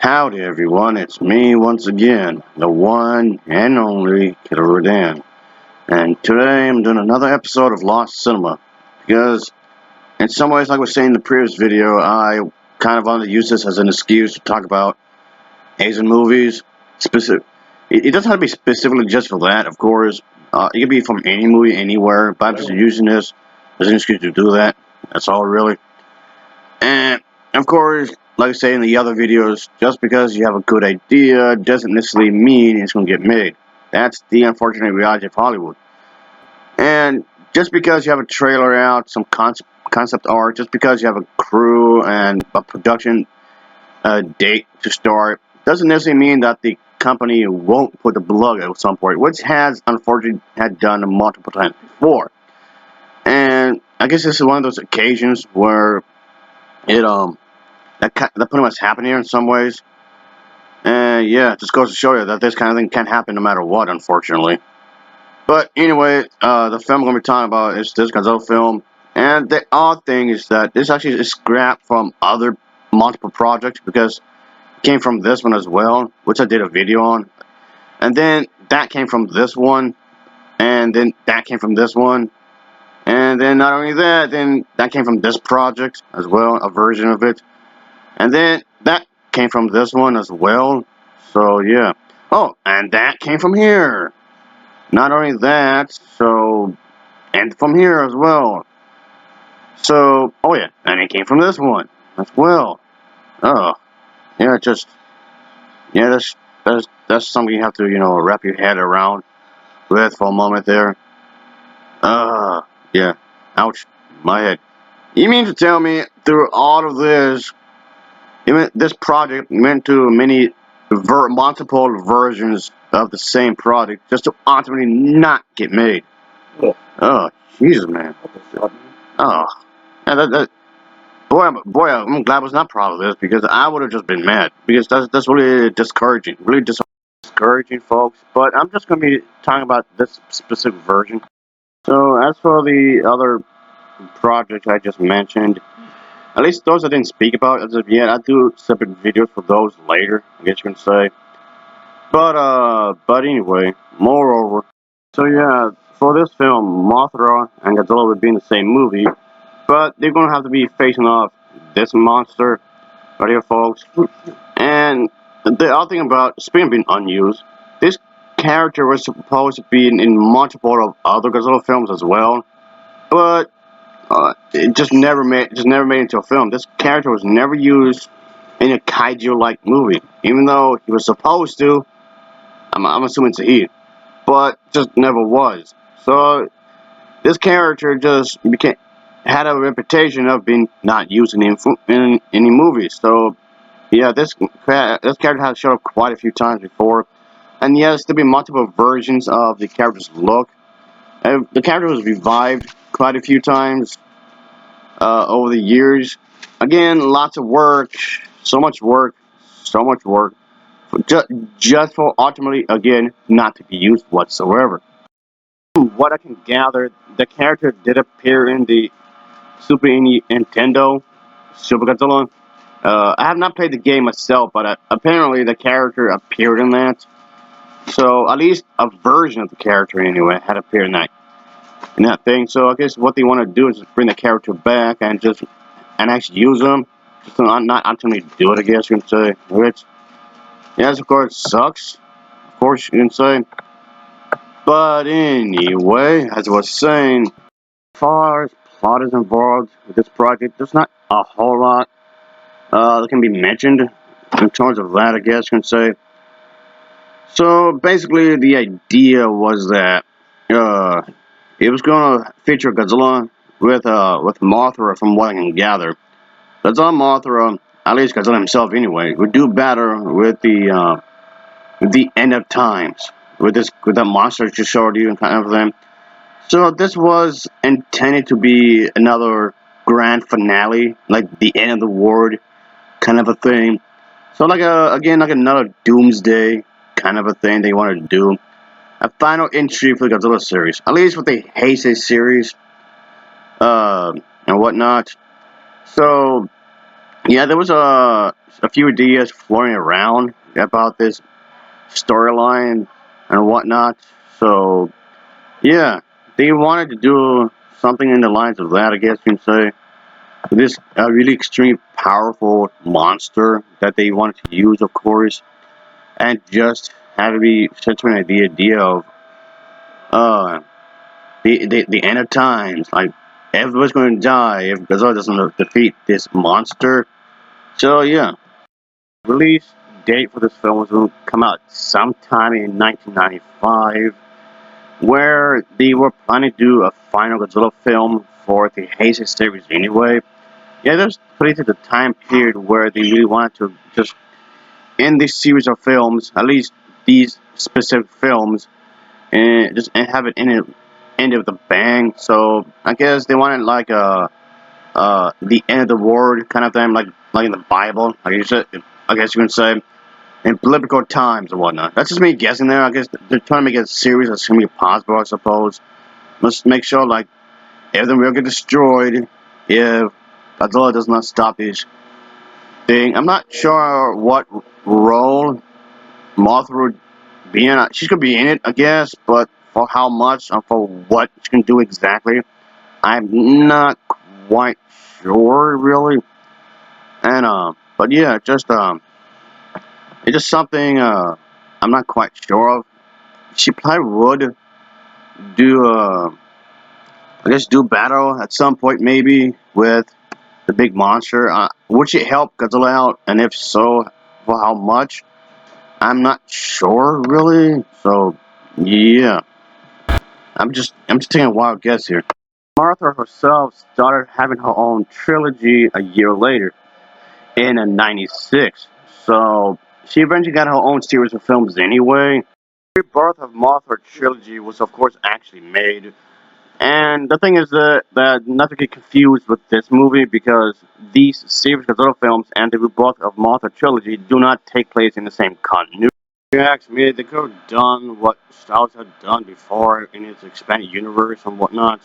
Howdy everyone, it's me once again, the one and only Killer Dan. And today I'm doing another episode of Lost Cinema. Because, in some ways, like I was saying in the previous video, I kind of wanted to use this as an excuse to talk about Asian movies. It doesn't have to be specifically just for that, of course. It could be from any movie, anywhere, but I'm just using this as an excuse to do that. That's all, really. And, of course, like I say in the other videos, just because you have a good idea doesn't necessarily mean it's going to get made. That's the unfortunate reality of Hollywood. And just because you have a trailer out, some concept art, just because you have a crew and a production date to start, doesn't necessarily mean that the company won't put the plug at some point, which has unfortunately had done multiple times before. And I guess this is one of those occasions where it that pretty much happened here in some ways. And yeah, it just goes to show you that this kind of thing can happen no matter what, unfortunately. But anyway, the film I'm going to be talking about is this Godzilla film. And the odd thing is that this actually is scrapped from other multiple projects because it came from this one as well, which I did a video on. And then that came from this one. And then that came from this one. And then not only that, then that came from this project as well, a version of it. And then that came from this one as well. So yeah. Oh, and that came from here. Not only that, and from here as well. So, oh yeah, and it came from this one as well. Oh, yeah, that's something you have to, wrap your head around with for a moment there. Yeah, ouch, my head. You mean to tell me through all of this, even this project went to multiple versions of the same product just to ultimately not get made? Yeah. Oh, Jesus, man. Oh, yeah, boy, I'm glad I was not proud of this because I would have just been mad because that's really discouraging, really discouraging, folks. But I'm just going to be talking about this specific version. So as for the other projects I just mentioned, at least those I didn't speak about as of yet, I do separate videos for those later, I guess you can say. But anyway, moreover, so yeah, for this film, Mothra and Godzilla would be in the same movie, but they're gonna have to be facing off this monster right here, folks. And the other thing about, speaking of being unused, this character was supposed to be in multiple of other Godzilla films as well, but it just never made it into a film. This character was never used in a kaiju-like movie, even though he was supposed to. I'm assuming it's a he, but just never was. So this character just had a reputation of being not used in any movies. So yeah, this character has showed up quite a few times before, and yes, there'll be multiple versions of the character's look. The character was revived quite a few times over the years. Again, lots of work, so much work, so much work, just for ultimately, again, not to be used whatsoever. What I can gather, the character did appear in the Super Nintendo Super Godzilla. I have not played the game myself, but apparently the character appeared in that. So at least a version of the character, anyway, had appeared in that thing. So I guess what they want to do is just bring the character back and actually use them, just to not ultimately do it. I guess you can say, which yes, of course, sucks. Of course, you can say. But anyway, as I was saying, as far as plot is involved with this project, there's not a whole lot that can be mentioned in terms of that, I guess you can say. So basically, the idea was that it was going to feature Godzilla with Mothra, from what I can gather. Godzilla Mothra, at least Godzilla himself anyway, would do better with the end of times with that monster just showed you and kind of thing. So this was intended to be another grand finale, like the end of the world kind of a thing. So like another Doomsday kind of a thing they wanted to do. A final entry for the Godzilla series, at least with the Heisei series, and whatnot. So Yeah, there was a few ideas floating around about this storyline and whatnot. So yeah, they wanted to do something in the lines of that, I guess you can say. This really extremely powerful monster that they wanted to use, of course, and just have it be centering the idea of uh the end of times. Like everybody's going to die if Godzilla doesn't defeat this monster. So yeah, release date for this film was going to come out sometime in 1995, where they were planning to do a final Godzilla film for the Heisei series anyway. Yeah, that's pretty the time period where they really wanted to just end this series of films, at least these specific films, and just and have it end with a bang. So I guess they wanted like the end of the world kind of thing, like in the Bible. Like you said, I guess you can say in biblical times and whatnot. That's just me guessing there. I guess they're trying to make it as serious as humanly possible. I suppose. Let's make sure like everything will get destroyed if Godzilla does not stop this thing. I'm not sure what role Mothra would be in. She's gonna be in it, I guess, but for how much and for what she can do exactly, I'm not quite sure really. And but yeah, it's just something I'm not quite sure of. She probably would do I guess do battle at some point maybe with the big monster. Would she help Godzilla out? And if so, for how much? I'm not sure really. So yeah, I'm just taking a wild guess here. Martha herself started having her own trilogy a year later in '96. So she eventually got her own series of films anyway. The birth of Mothra trilogy was of course actually made. And the thing is that not to get confused with this movie because these series of Godzilla films and the rebirth of Mothra trilogy do not take place in the same continuity. If you ask me, they could have done what Star Wars had done before in its expanded universe and whatnot,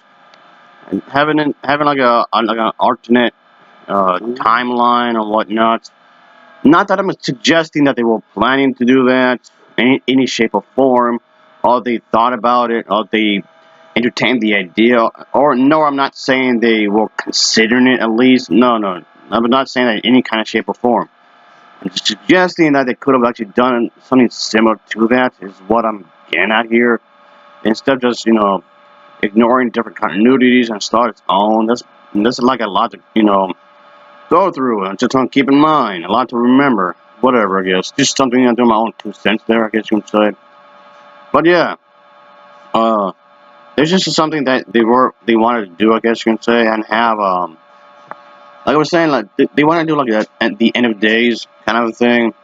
and having like an alternate timeline and whatnot. Not that I'm suggesting that they were planning to do that in any shape or form, or they thought about it, or they entertained the idea, or no, I'm not saying they were considering it at least. No, no, I'm not saying that in any kind of shape or form. I'm just suggesting that they could have actually done something similar to that, is what I'm getting at here. Instead of just, ignoring different continuities and start its own. That's like a lot to, go through and just to keep in mind, a lot to remember. Whatever, I guess. Just something I do my own 2 cents there, I guess you could say. But yeah, uh, it's just something that they wanted to do, I guess you can say, and have like I was saying, like they want to do like that at the end of days kind of thing,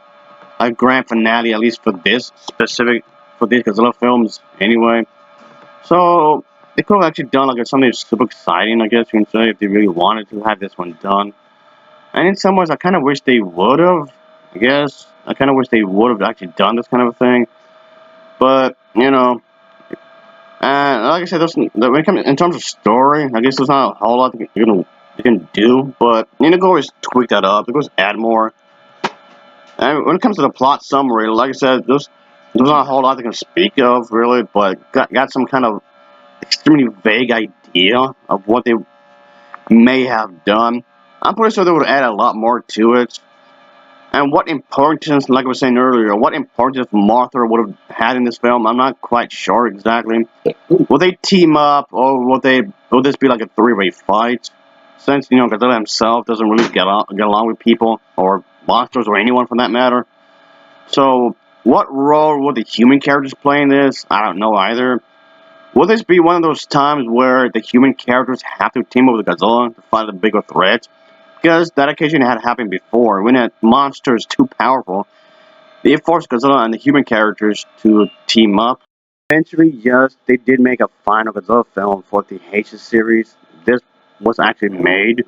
like grand finale at least for this specific for these Godzilla films anyway. So they could have actually done like something super exciting, I guess you can say, if they really wanted to have this one done. And in some ways, I kind of wish they would have. I guess I kind of wish they would have actually done this kind of a thing. But and like I said, when it comes in terms of story, I guess there's not a whole lot you can do. But you can always tweak that up. You can always add more. And when it comes to the plot summary, like I said, there's not a whole lot they can speak of really. But got some kind of extremely vague idea of what they may have done. I'm pretty sure they would add a lot more to it. And what importance, like I was saying earlier, what importance Mothra would have had in this film, I'm not quite sure exactly. Will they team up, or will this be like a three-way fight? Since Godzilla himself doesn't really get along with people or monsters or anyone for that matter. So, what role will the human characters play in this? I don't know either. Will this be one of those times where the human characters have to team up with Godzilla to fight a bigger threat? Because that occasion had happened before. When a monster is too powerful, they forced Godzilla and the human characters to team up. Eventually, yes, they did make a final Godzilla film for the Heisei series. This was actually made,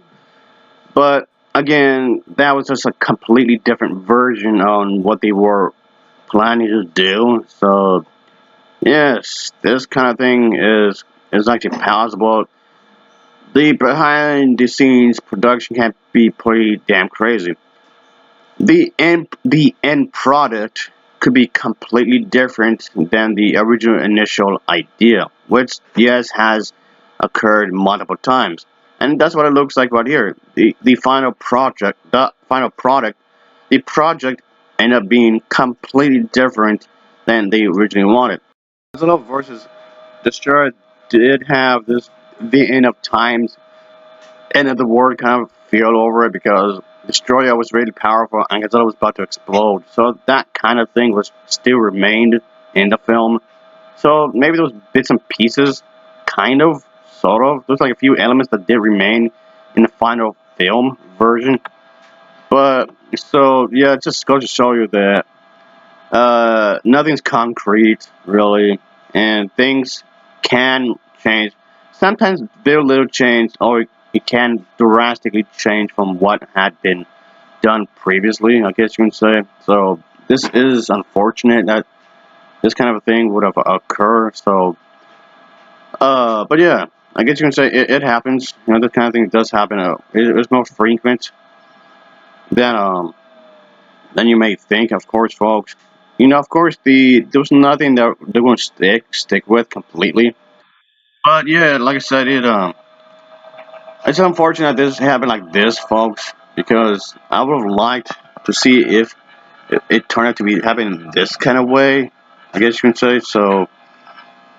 but again, that was just a completely different version on what they were planning to do. So, yes, this kind of thing is actually possible. the behind the scenes production can be pretty damn crazy. The end product could be completely different than the original initial idea, which yes has occurred multiple times. And that's what it looks like right here. The project ended up being completely different than they originally wanted. Godzilla versus Destoroyah did have this the end of times, end of the world kind of feel over it because Destoroyah was really powerful and Godzilla was about to explode. So that kind of thing was still remained in the film. So maybe those bits and pieces, kind of, sort of. There's like a few elements that did remain in the final film version. But so yeah, it just goes to show you that nothing's concrete really, and things can change. Sometimes very little change, or it can drastically change from what had been done previously, I guess you can say. So this is unfortunate that this kind of a thing would have occurred. So, but yeah, I guess you can say it happens. You know, this kind of thing does happen. It's more frequent than than you may think, of course, folks. You know, of course, there's nothing that they're going to stick with completely. But yeah, like I said, it's unfortunate that this happened like this, folks, because I would have liked to see if it turned out to be happening this kind of way. I guess you can say. So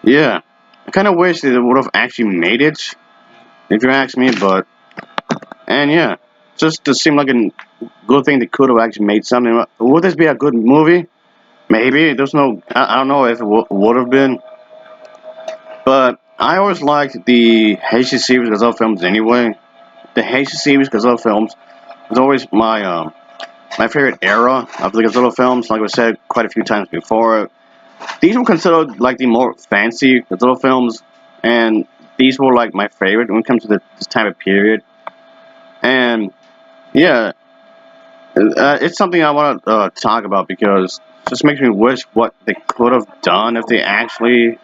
yeah, I kind of wish that it would have actually made it, if you ask me. But and yeah, just to seem like a good thing they could have actually made something. Would this be a good movie? Maybe there's no. I don't know if it would have been, but I always liked the Haitian series Gazelle films anyway. The Haitian series Gazelle films was always my favorite era of the Godzilla films. Like I said quite a few times before, these were considered like the more fancy Godzilla films, and these were like my favorite when it comes to this time of period. And yeah, it's something I want to talk about because it just makes me wish what they could have done if they actually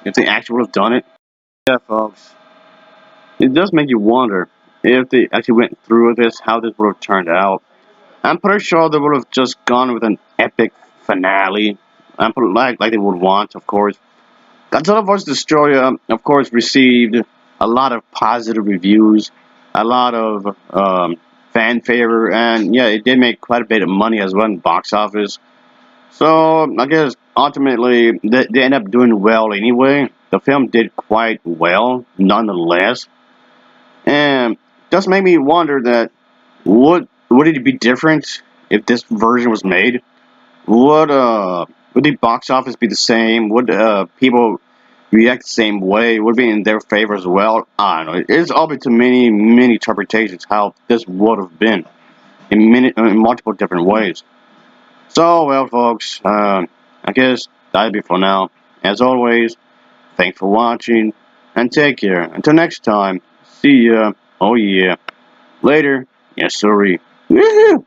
would have done it. Yeah, folks, it does make you wonder if they actually went through with this, how this would have turned out. I'm pretty sure they would have just gone with an epic finale. Like they would want, of course. Godzilla vs. Destroyer, of course, received a lot of positive reviews, a lot of fan favor, and yeah, it did make quite a bit of money as well in the box office. So I guess ultimately they end up doing well anyway. The film did quite well, nonetheless, and does make me wonder that would it be different if this version was made? Would the box office be the same? Would people react the same way? Would it be in their favor as well? I don't know. It's open to many interpretations how this would have been in multiple different ways. So, well, folks, I guess that'll be for now. As always, thanks for watching, and take care. Until next time, see ya. Oh yeah. Later. Yes, sorry. Woohoo!